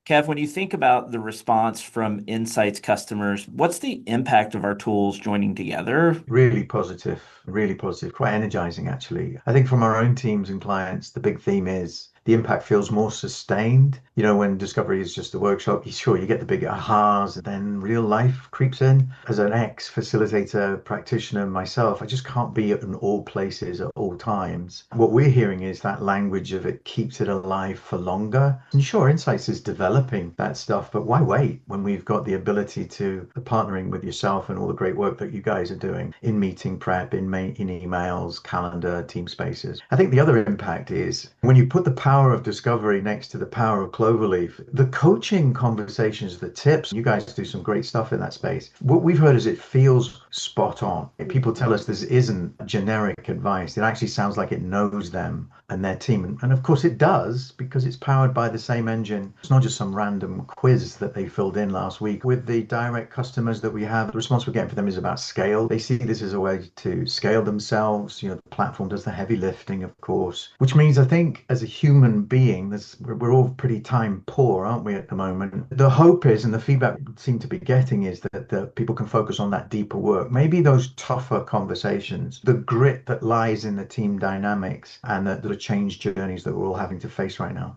Kev, when you think about the response from Insights customers, what's the impact of our tools joining together? Really positive, quite energizing actually. I think from our own teams and clients, the big theme is the impact feels more sustained. You know, when discovery is just a workshop, sure, you get the big ahas, and then real life creeps in. As an ex-facilitator practitioner myself, I just can't be in all places at all times. What we're hearing is that language of it keeps it alive for longer. And sure, Insights is developing that stuff, but why wait when we've got the ability to partnering with yourself and all the great work that you guys are doing in meeting prep, in emails, calendar, team spaces. I think the other impact is when you put the power of discovery next to the power of Cloverleaf, the coaching conversations, the tips, you guys do some great stuff in that space. What we've heard is it feels spot on. People tell us this isn't generic advice. It actually sounds like it knows them and their team. And of course it does because it's powered by the same engine. It's not just some random quiz that they filled in last week. With the direct customers that we have, the response we're getting for them is about scale. They see this as a way to scale themselves. You know, the platform does the heavy lifting, of course, which means I think as a human being, we're all pretty time poor, aren't we, at the moment? The hope is, and the feedback we seem to be getting is that people can focus on that deeper work, maybe those tougher conversations, the grit that lies in the team dynamics and the change journeys that we're all having to face right now.